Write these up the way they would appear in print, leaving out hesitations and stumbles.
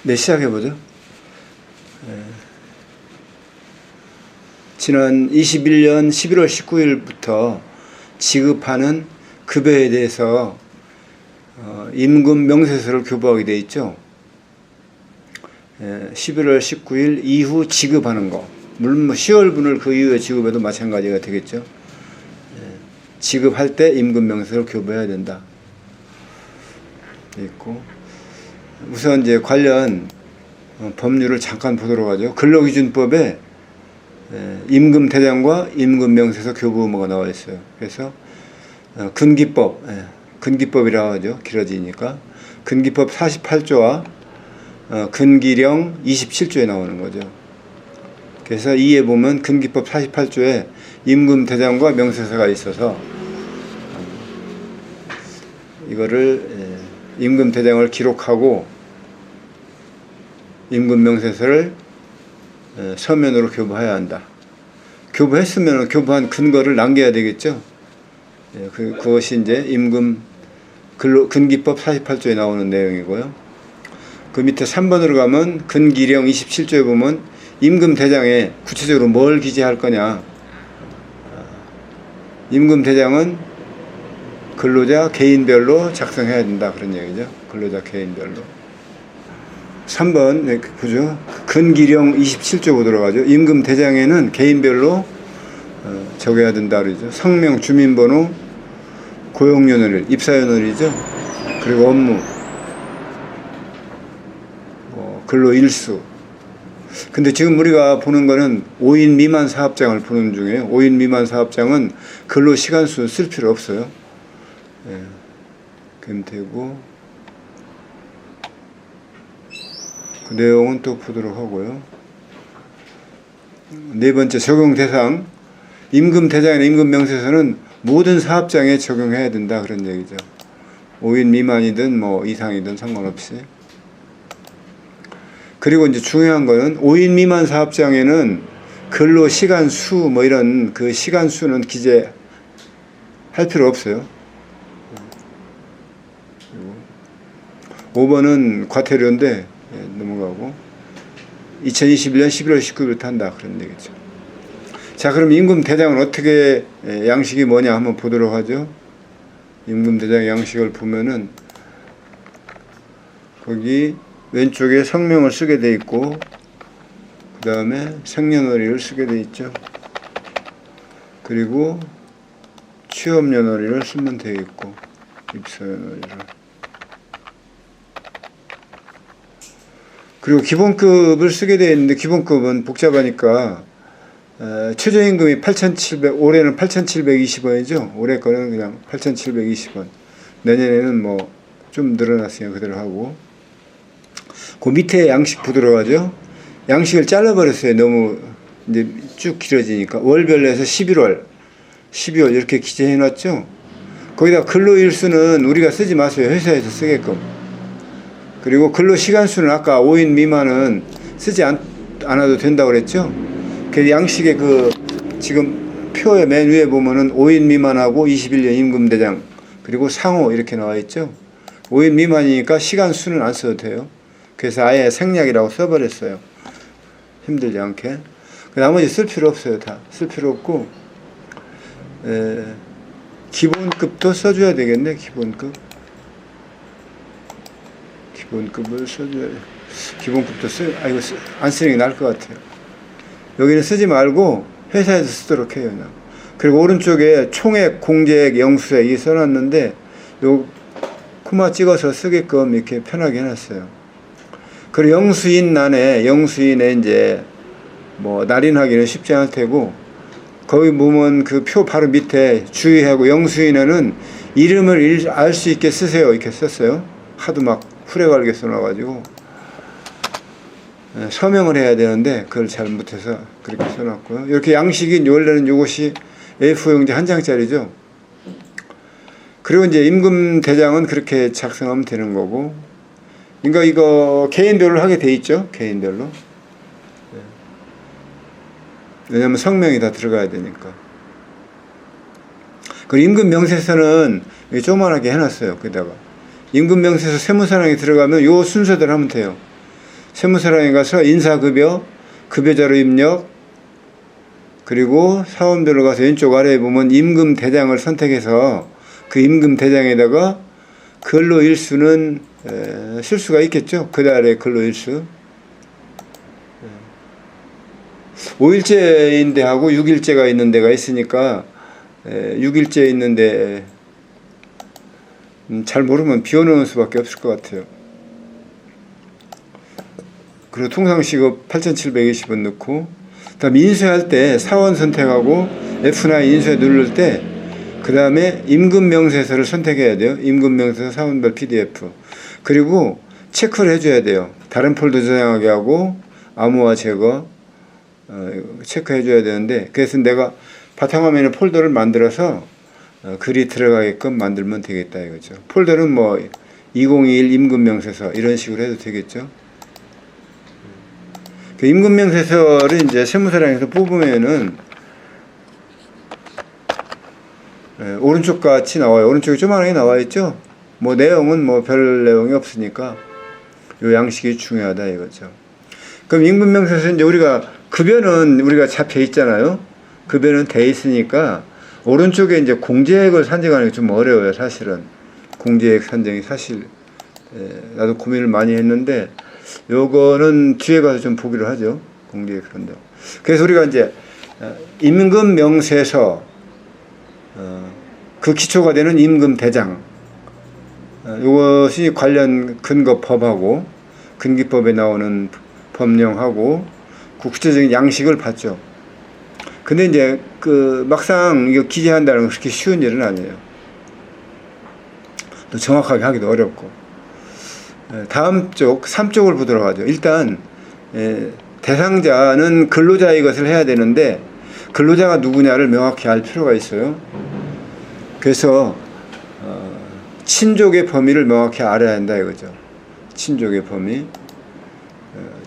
네, 시작해보죠. 지난 21년 11월 19일부터 지급하는 급여에 대해서 임금 명세서를 교부하게 돼 있죠. 11월 19일 이후 지급하는 거. 물론 10월분을 그 이후에 지급해도 마찬가지가 되겠죠. 지급할 때 임금 명세서를 교부해야 된다. 있고, 우선 이제 관련 법률을 잠깐 보도록 하죠. 근로기준법에 임금 대장과 임금 명세서 교부 의무가 나와 있어요. 그래서 근기법, 근기법이라고 하죠. 길어지니까 근기법 48조와 근기령 27조에 나오는 거죠. 그래서 이에 보면 근기법 48조에 임금 대장과 명세서가 있어서 이거를 임금 대장을 기록하고 임금 명세서를 서면으로 교부해야 한다. 교부했으면 교부한 근거를 남겨야 되겠죠. 그것이 이제 근기법 48조에 나오는 내용이고요. 그 밑에 3번으로 가면 근기령 27조에 보면 임금 대장에 구체적으로 뭘 기재할 거냐. 임금 대장은 근로자 개인별로 작성해야 된다. 그런 얘기죠. 근로자 개인별로. 3번, 네, 보죠. 근기령 27조 보도록 하죠. 임금 대장에는 개인별로 적어야 된다. 그러죠. 성명, 주민번호, 고용연월, 입사연월이죠. 그리고 업무, 근로일수. 근데 지금 우리가 보는 거는 5인 미만 사업장을 보는 중이에요. 5인 미만 사업장은 근로시간수 쓸 필요 없어요. 그럼 되고, 그 내용은 또 보도록 하고요. 네 번째, 적용 대상. 임금 대장이나 임금 명세서는 모든 사업장에 적용해야 된다. 그런 얘기죠. 5인 미만이든 뭐 이상이든 상관없이. 그리고 이제 중요한 거는 5인 미만 사업장에는 근로 시간 수 뭐 이런 그 시간 수는 기재할 필요 없어요. 5번은 과태료인데 넘어가고 2021년 11월 19일부터 한다. 그런 얘기죠. 자, 그럼 임금 대장은 어떻게 양식이 뭐냐 한번 보도록 하죠. 임금 대장 양식을 보면은 거기 왼쪽에 성명을 쓰게 돼 있고 그 다음에 생년월일을 쓰게 돼 있죠. 그리고 취업연월일을 쓰면 돼 있고 입사연월일을. 그리고 기본급을 쓰게 되어 있는데 기본급은 복잡하니까 최저임금이 8,700, 올해는 8,720원이죠. 올해 거는 그냥 8,720원. 내년에는 뭐 좀 늘어났으니까 그대로 하고. 그 밑에 양식 보도록 하죠. 양식을 잘라버렸어요. 너무 이제 쭉 길어지니까. 월별로 해서 11월, 12월 이렇게 기재해놨죠. 거기다 근로일수는 우리가 쓰지 마세요. 회사에서 쓰게끔. 그리고 근로시간수는 아까 5인 미만은 쓰지 않아도 된다고 그랬죠. 그 양식의 그 지금 표의 맨 위에 보면은 5인 미만하고 21년 임금대장 그리고 상호 이렇게 나와 있죠. 5인 미만이니까 시간수는 안 써도 돼요. 그래서 아예 생략이라고 써버렸어요. 힘들지 않게. 나머지 쓸 필요 없어요. 다 쓸 필요 없고 기본급도 써줘야 되겠네. 기본급을 써줘야 돼. 기본급도 이거 안 쓰는 게 나을 것 같아요. 여기는 쓰지 말고 회사에서 쓰도록 해요. 그냥. 그리고 오른쪽에 총액, 공제액, 영수액 이 써놨는데 요 코마 찍어서 쓰게끔 이렇게 편하게 해놨어요. 그리고 영수인에 이제 뭐 날인하기는 쉽지 않을 테고 거기 보면 그 표 바로 밑에 주의하고 영수인에는 이름을 알 수 있게 쓰세요. 이렇게 썼어요. 하도 막 후레갈게 써놔가지고 서명을 해야 되는데 그걸 잘못해서 그렇게 써놨고요. 이렇게 양식이 원래는 이것이 A4용지 한 장짜리죠. 그리고 이제 임금 대장은 그렇게 작성하면 되는 거고. 그러니까 이거 개인별로 하게 돼 있죠. 개인별로. 왜냐하면 성명이 다 들어가야 되니까. 그리고 임금 명세서는 조그만하게 해놨어요. 거기다가 임금 명세서 세무사항에 들어가면 요 순서대로 하면 돼요. 세무서랑에 가서 인사급여, 급여자료 입력, 그리고 사원별로 가서 왼쪽 아래에 보면 임금 대장을 선택해서 그 임금 대장에다가 근로일수는 쓸 수가 있겠죠. 그 달에 근로일수. 5일제인데 하고 6일제가 있는 데가 있으니까 6일제 있는데 잘 모르면 비워놓을 수밖에 없을 것 같아요. 그리고 통상시급 8,720원 넣고, 그다음 인수할 때 사원 선택하고 F9 인수에 누를 때 그 다음에 임금명세서를 선택해야 돼요. 임금명세서 사원별 PDF. 그리고 체크를 해줘야 돼요. 다른 폴더 저장하게 하고 암호화 제거 체크해줘야 되는데, 그래서 내가 바탕화면에 폴더를 만들어서 글이 들어가게끔 만들면 되겠다 이거죠. 폴더는 뭐 2021 임금명세서 이런 식으로 해도 되겠죠. 그 임금명세서를 이제 세무서랑에서 뽑으면은 오른쪽 같이 나와요. 오른쪽에 조그맣게 나와 있죠. 뭐 내용은 뭐 별 내용이 없으니까 요 양식이 중요하다 이거죠. 그럼 임금명세서 이제 우리가 급여는 우리가 잡혀 있잖아요. 급여는 돼 있으니까 오른쪽에 이제 공제액을 산정하는 게 좀 어려워요. 사실은 공제액 산정이 사실 나도 고민을 많이 했는데 요거는 뒤에 가서 좀 보기로 하죠. 공제액 산정. 그래서 우리가 이제 임금명세서 그 기초가 되는 임금대장, 이것이 관련 근거법하고 근기법에 나오는 법령하고 구체적인 양식을 받죠. 근데 이제 그 막상 이거 기재한다는 건 그렇게 쉬운 일은 아니에요. 또 정확하게 하기도 어렵고. 다음 쪽 3쪽을 보도록 하죠. 일단 대상자는 근로자의 것을 해야 되는데 근로자가 누구냐를 명확히 알 필요가 있어요. 그래서 친족의 범위를 명확히 알아야 한다 이거죠. 친족의 범위.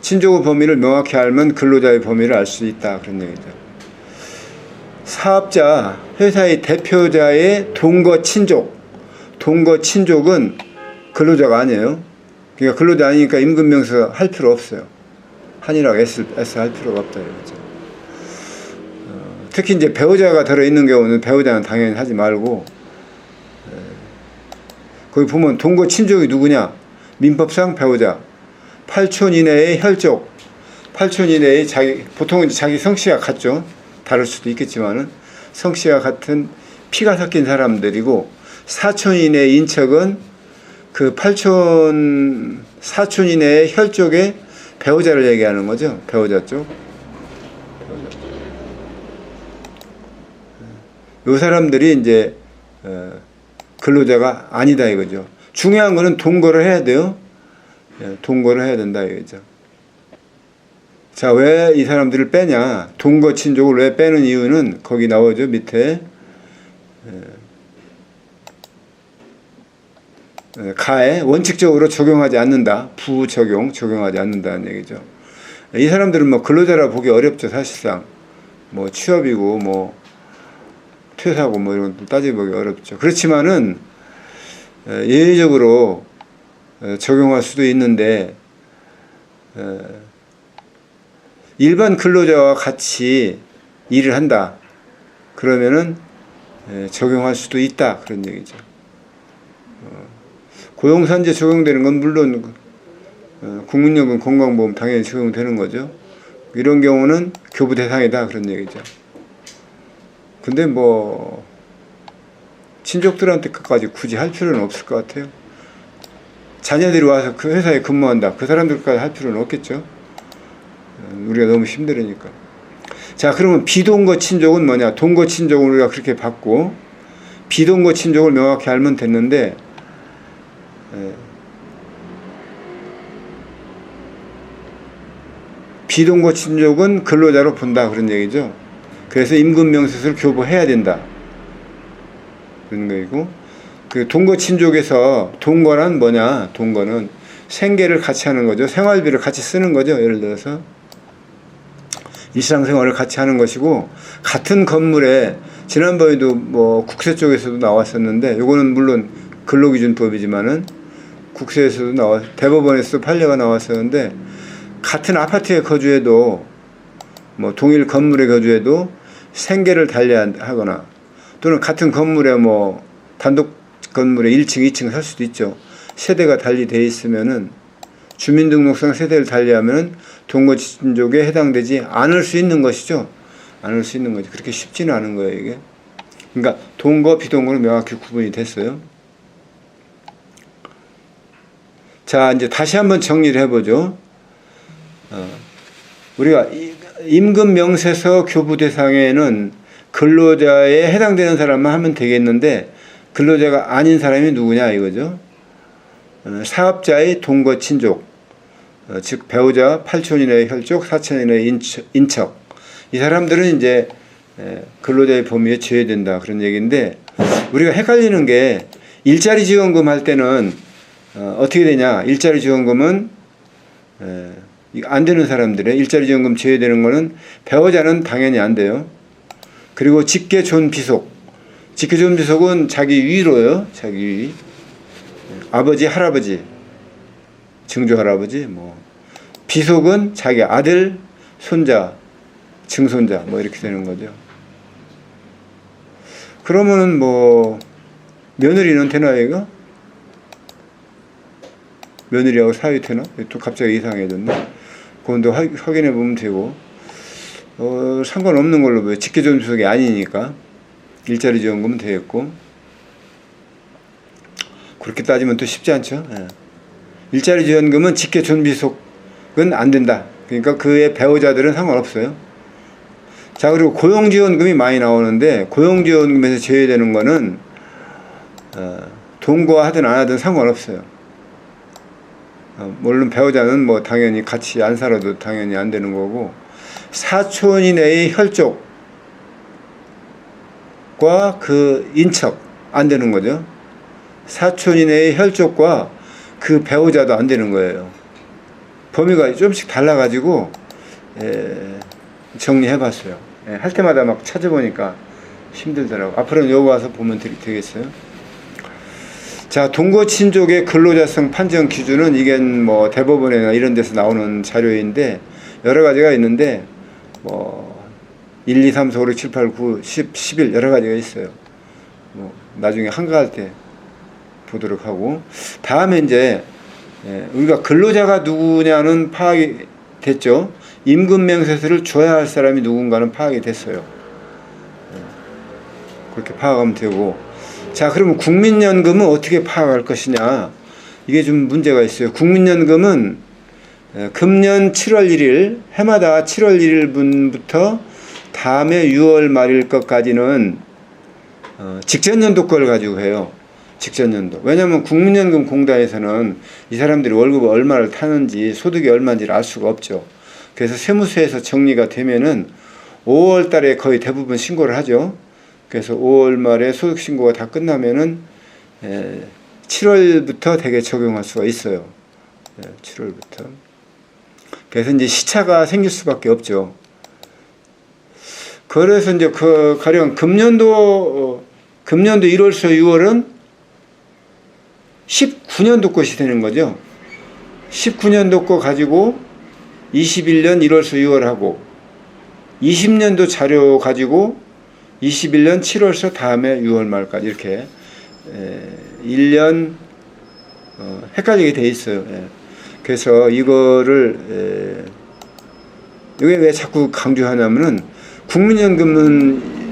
친족의 범위를 명확히 알면 근로자의 범위를 알 수 있다 그런 얘기죠. 사업자, 회사의 대표자의 동거 친족. 동거 친족은 근로자가 아니에요. 그러니까 근로자 아니니까 임금명세 할 필요 없어요. 한이라고 S 할 필요가 없다 이거죠. 특히 이제 배우자가 들어있는 경우는 배우자는 당연히 하지 말고, 거기 보면 동거 친족이 누구냐? 민법상 배우자. 8촌 이내의 혈족. 8촌 이내의 보통은 자기 성씨가 같죠. 다를 수도 있겠지만은 성씨가 같은 피가 섞인 사람들이고, 4촌 이내의 인척은 그 4촌 이내의 혈족의 배우자를 얘기하는 거죠. 배우자 쪽. 요 사람들이 이제 근로자가 아니다 이거죠. 중요한 거는 동거를 해야 돼요. 동거를 해야 된다 이거죠. 자, 왜 이 사람들을 빼냐? 동거 친족을 왜 빼는 이유는 거기 나오죠. 밑에 가에 원칙적으로 적용하지 않는다. 적용하지 않는다는 얘기죠. 이 사람들은 뭐 근로자라 보기 어렵죠. 사실상 뭐 취업이고 뭐 퇴사고 뭐 이런 거 따져보기 어렵죠. 그렇지만은 예외적으로 적용할 수도 있는데 일반 근로자와 같이 일을 한다. 그러면은 적용할 수도 있다. 그런 얘기죠. 고용산재 적용되는 건 물론 국민연금 건강보험 당연히 적용되는 거죠. 이런 경우는 교부 대상이다. 그런 얘기죠. 근데 뭐 친족들한테까지 굳이 할 필요는 없을 것 같아요. 자녀들이 와서 그 회사에 근무한다. 그 사람들까지 할 필요는 없겠죠. 우리가 너무 힘들으니까. 자, 그러면 비동거 친족은 뭐냐? 동거 친족을 우리가 그렇게 받고 비동거 친족을 명확히 알면 됐는데 비동거 친족은 근로자로 본다 그런 얘기죠. 그래서 임금명세서를 교부해야 된다 그런 거이고, 그 동거 친족에서 동거란 뭐냐? 동거는 생계를 같이 하는 거죠. 생활비를 같이 쓰는 거죠. 예를 들어서 일상생활을 같이 하는 것이고, 같은 건물에 지난번에도 뭐 국세 쪽에서도 나왔었는데, 요거는 물론 근로기준법이지만은 국세에서도 대법원에서도 판례가 나왔었는데, 같은 아파트에 거주해도 뭐 동일 건물에 거주해도 생계를 달리하거나 또는 같은 건물에 뭐 단독 건물에 1층, 2층 살 수도 있죠. 세대가 달리 돼 있으면은 주민등록상 세대를 달리하면은 동거친족에 해당되지 않을 수 있는 것이죠. 않을 수 있는 거지. 그렇게 쉽지는 않은 거예요, 이게. 그러니까 동거, 비동거로 명확히 구분이 됐어요. 자, 이제 다시 한번 정리를 해보죠. 우리가 임금 명세서 교부 대상에는 근로자에 해당되는 사람만 하면 되겠는데 근로자가 아닌 사람이 누구냐 이거죠. 사업자의 동거 친족, 즉 배우자 8촌 이내의 혈족, 4촌 이내의 인척. 이 사람들은 이제 근로자의 범위에 제외된다 그런 얘기인데 우리가 헷갈리는 게 일자리 지원금 할 때는 어떻게 되냐? 일자리 지원금은 안 되는 사람들의 일자리 지원금 제외되는 거는 배우자는 당연히 안 돼요. 그리고 직계존 비속. 직계존 비속은 자기 위로요. 자기 위. 아버지, 할아버지, 증조 할아버지, 뭐 비속은 자기 아들, 손자, 증손자 뭐 이렇게 되는 거죠. 그러면은 뭐 며느리는 되나요, 이거? 며느리하고 사위 되나? 또 갑자기 이상해졌네. 그건 또 확인해 보면 되고, 상관없는 걸로 보여요. 직계존 비속이 아니니까. 일자리 지원금은 되겠고. 그렇게 따지면 또 쉽지 않죠. 예. 일자리 지원금은 직계존 비속은 안 된다. 그러니까 그의 배우자들은 상관없어요. 자, 그리고 고용지원금이 많이 나오는데, 고용지원금에서 제외되는 거는, 동거하든 안 하든 상관없어요. 물론 배우자는 뭐 당연히 같이 안 살아도 당연히 안 되는 거고, 사촌 이내의 혈족과 그 인척 안 되는 거죠. 사촌 이내의 혈족과 그 배우자도 안 되는 거예요. 범위가 좀씩 달라가지고 정리해봤어요. 할 때마다 막 찾아보니까 힘들더라고. 앞으로는 여기 와서 보면 되겠어요. 자, 동거친족의 근로자성 판정 기준은 이게 뭐 대법원이나 이런 데서 나오는 자료인데 여러 가지가 있는데 뭐 1, 2, 3, 4, 5, 6, 7, 8, 9, 10, 11 여러 가지가 있어요. 뭐 나중에 한가할 때 보도록 하고 다음에 이제 우리가 근로자가 누구냐는 파악이 됐죠. 임금 명세서를 줘야 할 사람이 누군가는 파악이 됐어요. 그렇게 파악하면 되고 자, 그러면 국민연금은 어떻게 파악할 것이냐 이게 좀 문제가 있어요. 국민연금은 금년 7월 1일 해마다 7월 1일분부터 다음해 6월 말일 것까지는 직전연도 걸 가지고 해요. 직전연도. 왜냐하면 국민연금 공단에서는 이 사람들이 월급을 얼마를 타는지 소득이 얼마인지를 알 수가 없죠. 그래서 세무서에서 정리가 되면은 5월 달에 거의 대부분 신고를 하죠. 그래서 5월 말에 소득 신고가 다 끝나면은 7월부터 대개 적용할 수가 있어요. 7월부터. 그래서 이제 시차가 생길 수밖에 없죠. 그래서 이제 가령 금년도 1월서 6월은 19년도 것이 되는 거죠. 19년도 거 가지고 21년 1월서 6월 하고 20년도 자료 가지고 21년 7월서 다음에 6월 말까지 이렇게 1년 헷갈리게 돼 있어요. 그래서 이거를 이게 왜 자꾸 강조하냐면은 국민연금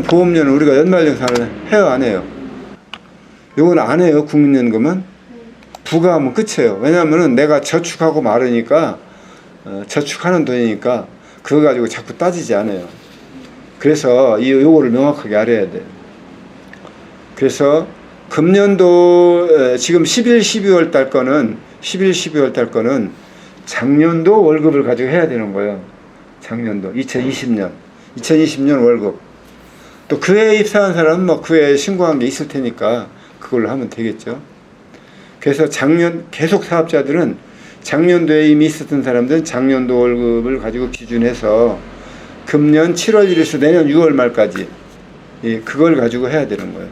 보험료는 우리가 연말정산을 해요, 안 해요? 이건 안 해요. 국민연금은 부과하면 끝이에요. 왜냐하면은 내가 저축하고 말으니까 저축하는 돈이니까 그거 가지고 자꾸 따지지 않아요. 그래서 요거를 명확하게 알아야 돼. 그래서 금년도 지금 11, 12월 달 거는 작년도 월급을 가지고 해야 되는 거예요. 작년도 2020년 월급. 또 그 해에 입사한 사람은 뭐 그 해에 신고한 게 있을 테니까 그걸로 하면 되겠죠. 그래서 계속 사업자들은 작년도에 이미 있었던 사람들은 작년도 월급을 가지고 기준해서 금년 7월 1일에서 내년 6월 말까지 그걸 가지고 해야 되는 거예요.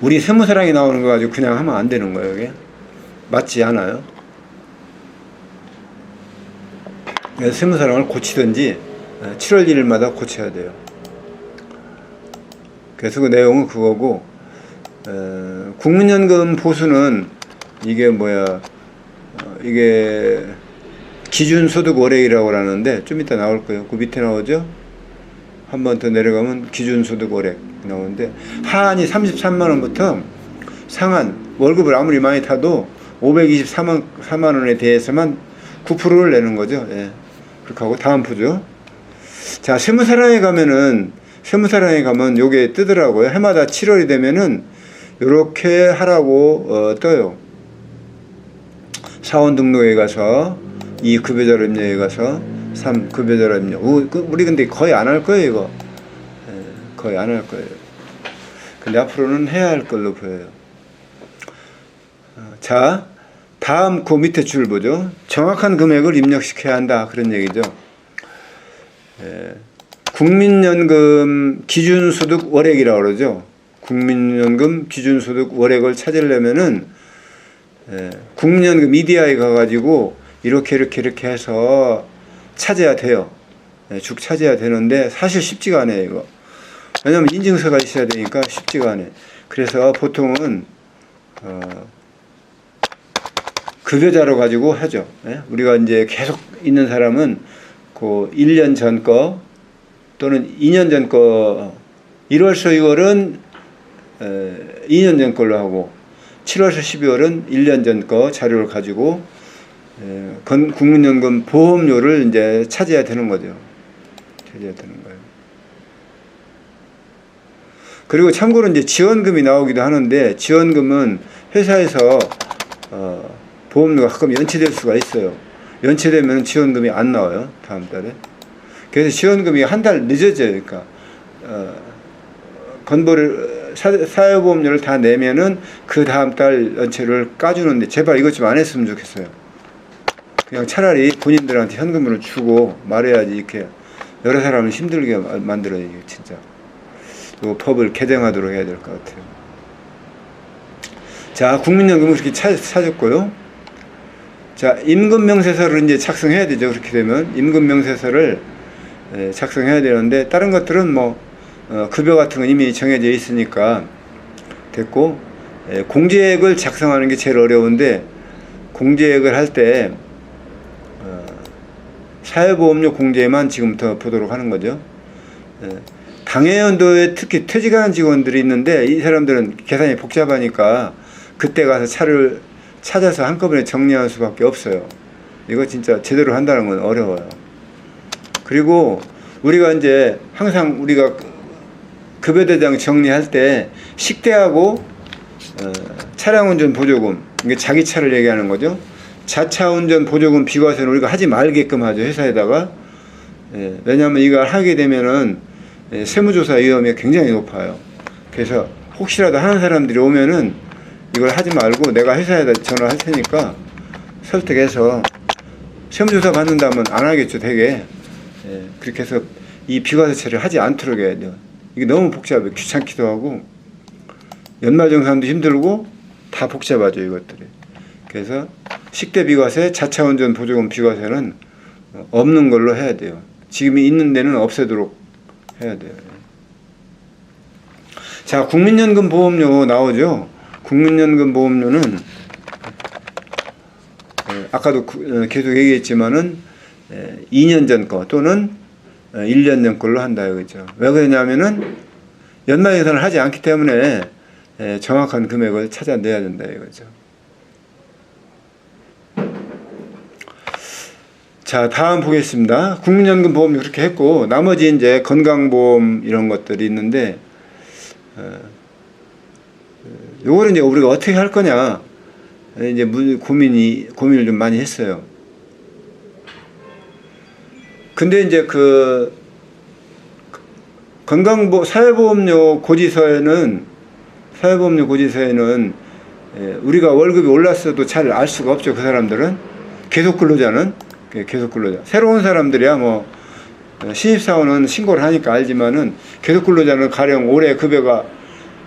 우리 세무사랑이 나오는 거 가지고 그냥 하면 안 되는 거예요. 이게 맞지 않아요. 세무사랑을 고치든지 7월 1일마다 고쳐야 돼요. 그래서 그 내용은 그거고, 국민연금 보수는 이게 뭐야, 이게 기준소득 월액이라고 하는데 좀 이따 나올 거예요. 그 밑에 나오죠? 한 번 더 내려가면 기준소득 월액 나오는데, 하한이 33만 원부터 상한 월급을 아무리 많이 타도 524만 원에 대해서만 9%를 내는 거죠. 예. 그렇게 하고 다음 부죠. 자, 세무사랑에 가면 요게 뜨더라고요. 해마다 7월이 되면은 요렇게 하라고 떠요. 사원 등록에 가서 2 급여자료 입력에 가서 3 급여자료 입력. 우리 근데 거의 안 할 거예요, 이거. 예, 거의 안 할 거예요. 근데 앞으로는 해야 할 걸로 보여요. 자, 다음 그 밑에 줄 보죠. 정확한 금액을 입력시켜야 한다. 그런 얘기죠. 예, 국민연금 기준소득 월액이라고 그러죠. 국민연금 기준소득 월액을 찾으려면은 국민연금 EDI 가가지고 이렇게 해서 찾아야 돼요. 쭉 찾아야 되는데 사실 쉽지가 않아요, 이거. 왜냐면 인증서가 있어야 되니까 쉽지가 않아요. 그래서 보통은 급여자로 가지고 하죠. 우리가 이제 계속 있는 사람은 그 1년 전 거 또는 2년 전 거 1월서 6월은 2년 전 걸로 하고 7월서 12월은 1년 전 거 자료를 가지고 국민연금 보험료를 이제 찾아야 되는 거죠. 찾아야 되는 거예요. 그리고 참고로 이제 지원금이 나오기도 하는데, 지원금은 회사에서 보험료가 가끔 연체될 수가 있어요. 연체되면 지원금이 안 나와요, 다음 달에. 그래서 지원금이 한 달 늦어져요. 그러니까 건보를 사회보험료를 다 내면은 그 다음 달 연체를 까주는데, 제발 이것 좀 안 했으면 좋겠어요. 그냥 차라리 본인들한테 현금으로 주고 말해야지, 이렇게 여러 사람을 힘들게 만들어요, 이게 진짜. 이 법을 개정하도록 해야 될 것 같아요. 자, 국민연금을 그렇게 찾았고요. 자, 임금명세서를 이제 작성해야 되죠. 그렇게 되면 임금명세서를 작성해야 되는데, 다른 것들은 뭐 급여 같은 건 이미 정해져 있으니까 됐고, 공제액을 작성하는 게 제일 어려운데, 공제액을 할 때 사회보험료 공제만 지금부터 보도록 하는 거죠. 당해연도에 특히 퇴직하는 직원들이 있는데, 이 사람들은 계산이 복잡하니까 그때 가서 차를 찾아서 한꺼번에 정리할 수밖에 없어요. 이거 진짜 제대로 한다는 건 어려워요. 그리고 우리가 이제 항상 우리가 급여대장 정리할 때 식대하고 차량운전 보조금, 이게 자기 차를 얘기하는 거죠. 자차운전 보조금 비과세는 우리가 하지 말게끔 하죠, 회사에다가. 왜냐하면 이걸 하게 되면은 세무조사 위험이 굉장히 높아요. 그래서 혹시라도 하는 사람들이 오면은 이걸 하지 말고 내가 회사에다 전화할 테니까 설득해서, 세무조사 받는다면 안 하겠죠, 되게. 그렇게 해서 이 비과세 처리를 하지 않도록 해야 돼요. 이게 너무 복잡해. 귀찮기도 하고 연말정산도 힘들고 다 복잡하죠, 이것들이. 그래서 식대 비과세, 자차운전 보조금 비과세는 없는 걸로 해야 돼요. 지금 있는 데는 없애도록 해야 돼요. 자, 국민연금 보험료 나오죠. 국민연금 보험료는 아까도 계속 얘기했지만은 2년 전 거 또는 1년 전 걸로 한다 이거죠. 왜 그러냐면은 연말정산을 하지 않기 때문에 정확한 금액을 찾아내야 된다 이거죠. 자, 다음 보겠습니다. 국민연금 보험료 그렇게 했고, 나머지 이제 건강보험 이런 것들이 있는데, 요거는 이제 우리가 어떻게 할 거냐, 이제 고민을 좀 많이 했어요. 근데 이제 사회보험료 고지서에는 우리가 월급이 올랐어도 잘 알 수가 없죠. 그 사람들은 계속 근로자. 새로운 사람들이야 뭐 신입사원은 신고를 하니까 알지만은 계속 근로자는 가령 올해 급여가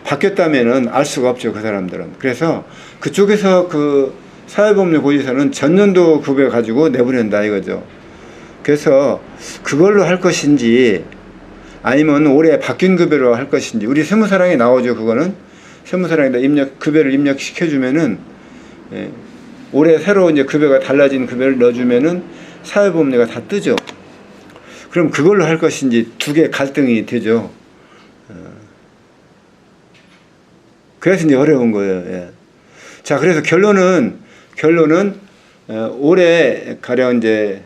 바뀌었다면은 알 수가 없죠, 그 사람들은. 그래서 그쪽에서 그 사회보험료 고지서는 전년도 급여 가지고 내보낸다 이거죠. 그래서 그걸로 할 것인지 아니면 올해 바뀐 급여로 할 것인지, 우리 세무사랑에 나오죠. 그거는 세무사랑에다 급여를 입력시켜주면은, 올해 새로 이제 급여가 달라진 급여를 넣어주면은 사회보험료가 다 뜨죠. 그럼 그걸로 할 것인지 두 개 갈등이 되죠. 그래서 이제 어려운 거예요. 예. 자, 그래서 결론은 올해 가령 이제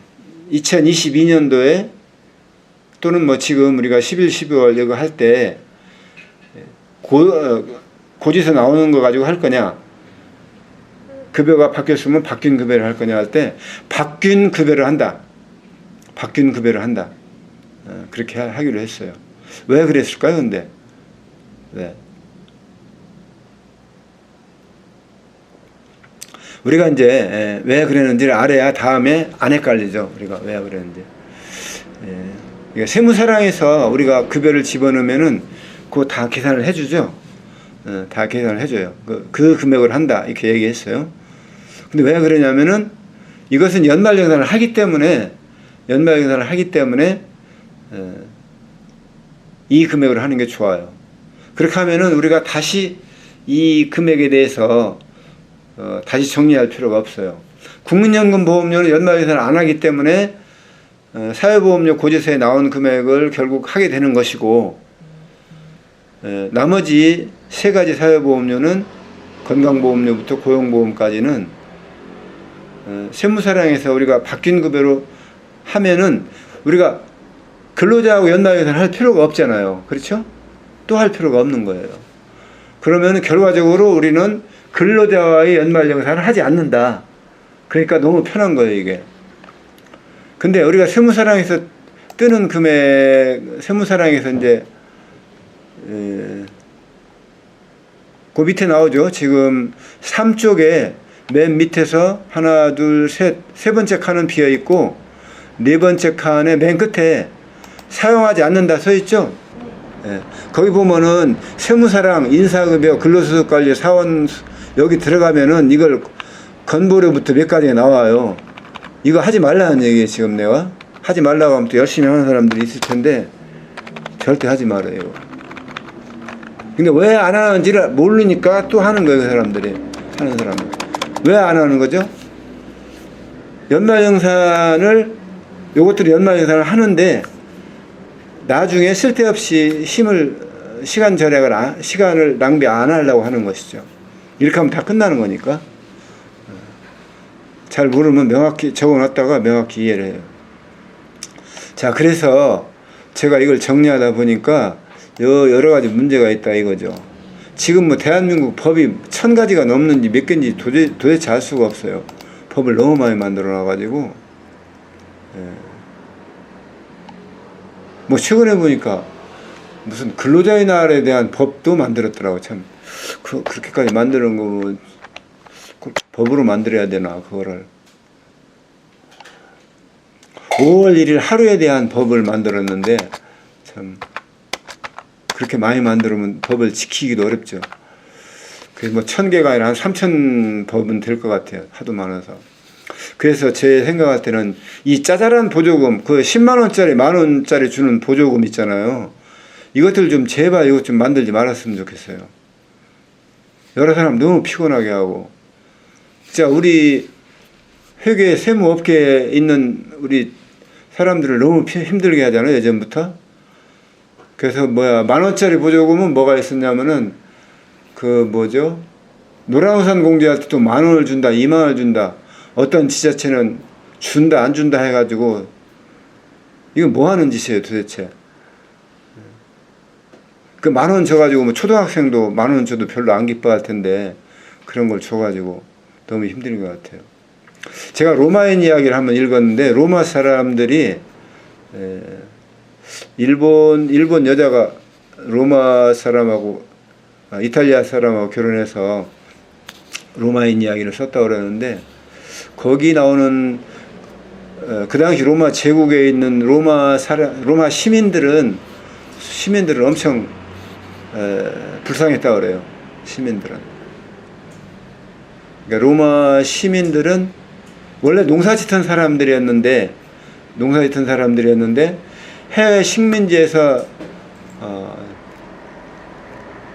2022년도에 또는 뭐 지금 우리가 11, 12월 이거 할 때 고지서 나오는 거 가지고 할 거냐, 급여가 바뀌었으면 바뀐 급여를 할 거냐 할 때 바뀐 급여를 한다. 바뀐 급여를 한다. 그렇게 하기로 했어요. 왜 그랬을까요? 근데 왜? 우리가 이제 왜 그랬는지를 알아야 다음에 안 헷갈리죠. 우리가 왜 그랬는지. 세무사랑에서 우리가 급여를 집어넣으면은 그거 다 계산을 해주죠. 다 계산을 해줘요. 그 금액을 한다 이렇게 얘기했어요. 근데 왜 그러냐면은 이것은 연말정산을 하기 때문에 이 금액으로 하는 게 좋아요. 그렇게 하면은 우리가 다시 이 금액에 대해서 다시 정리할 필요가 없어요. 국민연금보험료는 연말정산을 안 하기 때문에 사회보험료 고지서에 나온 금액을 결국 하게 되는 것이고, 나머지 세 가지 사회보험료는 건강보험료부터 고용보험까지는 세무사랑에서 우리가 바뀐 급여로 하면은 우리가 근로자하고 연말정산을 할 필요가 없잖아요. 그렇죠? 또 할 필요가 없는 거예요. 그러면 결과적으로 우리는 근로자와의 연말정산을 하지 않는다. 그러니까 너무 편한 거예요, 이게. 근데 우리가 세무사랑에서 뜨는 금액, 세무사랑에서 이제 그 밑에 나오죠. 지금 3쪽에 맨 밑에서 하나, 둘, 셋, 세 번째 칸은 비어 있고 네 번째 칸에 맨 끝에 사용하지 않는다 써 있죠. 거기 보면은 세무사랑, 인사급여, 근로소득관리, 사원 여기 들어가면은 이걸 건보료부터 몇 가지가 나와요. 이거 하지 말라는 얘기예요. 지금 내가 하지 말라고 하면 또 열심히 하는 사람들이 있을 텐데 절대 하지 말아요. 근데 왜 안 하는지를 모르니까 또 하는 거예요. 그 사람들이 하는 사람들. 왜 안 하는 거죠? 연말정산을 요것들이 연말정산을 하는데 나중에 쓸데없이 시간 절약을 시간을 낭비 안 하려고 하는 것이죠. 이렇게 하면 다 끝나는 거니까. 잘 모르면 명확히 적어놨다가 명확히 이해를 해요. 자, 그래서 제가 이걸 정리하다 보니까 여러 가지 문제가 있다 이거죠. 지금 뭐 대한민국 법이 1000가지가 넘는지 몇 개인지 도대체 알 수가 없어요. 법을 너무 많이 만들어 놔가지고. 뭐 최근에 보니까 무슨 근로자의 날에 대한 법도 만들었더라고. 참 그렇게까지 만드는 거 뭐 법으로 만들어야 되나 그거를. 5월 1일 하루에 대한 법을 만들었는데 참 그렇게 많이 만들면 법을 지키기도 어렵죠. 그래서 뭐 1000개가 아니라 한 3000 법은 될 것 같아요. 하도 많아서. 그래서 제 생각할 때는 이 짜잘한 보조금, 그 10만원짜리, 만원짜리 주는 보조금 있잖아요. 이것들 좀 제발 이것 좀 만들지 말았으면 좋겠어요. 여러 사람 너무 피곤하게 하고. 진짜 우리 회계 세무업계에 있는 우리 사람들을 너무 힘들게 하잖아요. 예전부터. 그래서 만원짜리 보조금은 뭐가 있었냐면은 노란우산 공제할 때도 10,000원을 준다, 20,000원을 준다. 어떤 지자체는 준다 안 준다 해가지고 이거 뭐 하는 짓이에요 도대체. 그 10,000원 줘가지고 뭐 초등학생도 10,000원 줘도 별로 안 기뻐할 텐데 그런 걸 줘가지고 너무 힘든 것 같아요. 제가 로마인 이야기를 한번 읽었는데 로마 사람들이 일본 여자가 로마 사람하고 이탈리아 사람하고 결혼해서 로마인 이야기를 썼다고 그러는데 거기 나오는 그 당시 로마 제국에 있는 로마 시민들은 엄청 불쌍했다고 그래요. 시민들은. 그러니까 로마 시민들은 원래 농사짓던 사람들이었는데 농사짓던 사람들이었는데 해외 식민지에서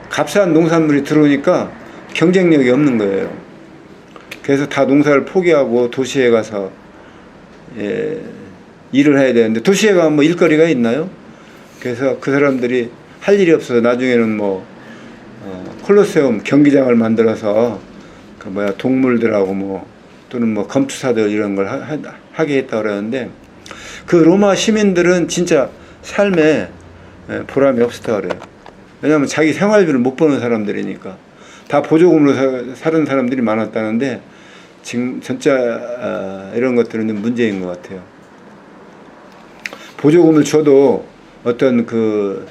값싼 농산물이 들어오니까 경쟁력이 없는 거예요. 그래서 다 농사를 포기하고 도시에 가서 일을 해야 되는데, 도시에 가면 뭐 일거리가 있나요? 그래서 그 사람들이 할 일이 없어서 나중에는 뭐 콜로세움 경기장을 만들어서 그 뭐야 동물들하고 뭐 또는 뭐 검투사들 이런 걸 하게 했다 그러는데, 그 로마 시민들은 진짜 삶에 보람이 없었다 그래요. 왜냐하면 자기 생활비를 못 버는 사람들이니까. 다 보조금으로 사는 사람들이 많았다는데, 지금 진짜 이런 것들은 좀 문제인 것 같아요. 보조금을 줘도 어떤 그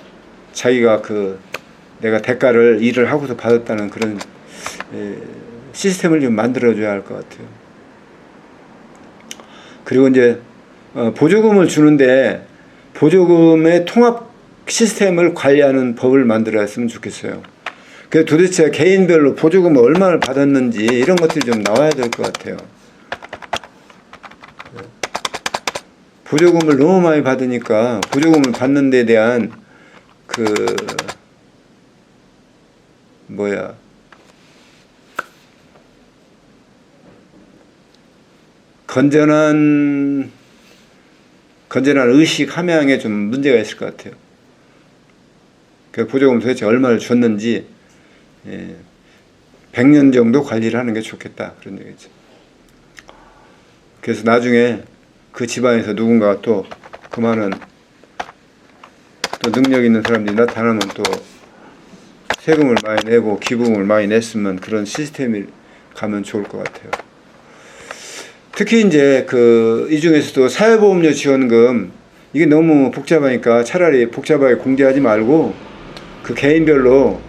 자기가 그 내가 대가를 일을 하고서 받았다는 그런 시스템을 좀 만들어줘야 할 것 같아요. 그리고 이제 보조금을 주는데 보조금의 통합 시스템을 관리하는 법을 만들었으면 좋겠어요. 그래서 도대체 개인별로 보조금을 얼마를 받았는지 이런 것들이 좀 나와야 될 것 같아요. 보조금을 너무 많이 받으니까 보조금을 받는 데 대한 그 뭐야 건전한 의식 함양에 좀 문제가 있을 것 같아요. 그 보조금 도대체 얼마를 줬는지 100년 정도 관리를 하는 게 좋겠다, 그런 얘기죠. 그래서 나중에 그 집안에서 누군가 또 그 많은 또 능력 있는 사람들이 나타나면 또 세금을 많이 내고 기부금을 많이 냈으면 그런 시스템이 가면 좋을 것 같아요. 특히 이제 이 중에서도 사회보험료 지원금, 이게 너무 복잡하니까 차라리 복잡하게 공개하지 말고 그 개인별로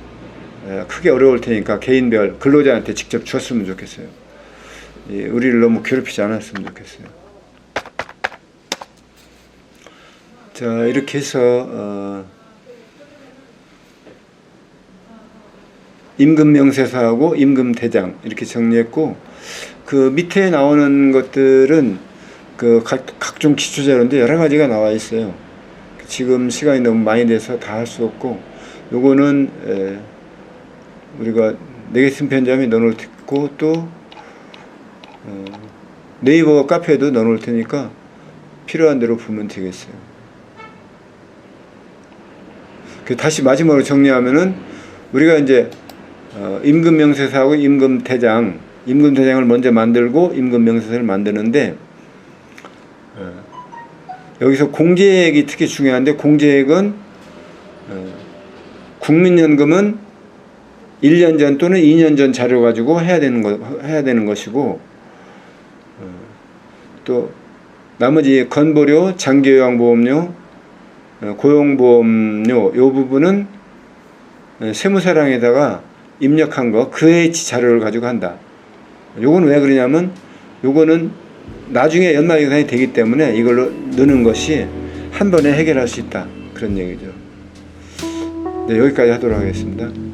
크게 어려울 테니까 개인별 근로자한테 직접 줬으면 좋겠어요. 우리를 너무 괴롭히지 않았으면 좋겠어요. 자, 이렇게 해서 임금명세서하고 임금대장 이렇게 정리했고, 그 밑에 나오는 것들은 그 각종 기초자료인데 여러 가지가 나와 있어요. 지금 시간이 너무 많이 돼서 다 할 수 없고, 요거는 우리가 네게슨 편집에 넣어놓을 테고, 또 네이버 카페에도 넣어놓을 테니까 필요한 대로 보면 되겠어요. 다시 마지막으로 정리하면은, 우리가 이제 임금명세서하고 임금대장을 먼저 만들고 임금명세서를 만드는데, 여기서 공제액이 특히 중요한데, 공제액은 국민연금은 1년 전 또는 2년 전 자료 가지고 해야 되는 것이고, 또 나머지 건보료, 장기요양보험료, 고용보험료, 요 부분은 세무사랑에다가 입력한 거 그해치 자료를 가지고 한다. 요거는 왜 그러냐면, 요거는 나중에 연말계산이 되기 때문에 이걸로 넣는 것이 한 번에 해결할 수 있다, 그런 얘기죠. 네, 여기까지 하도록 하겠습니다.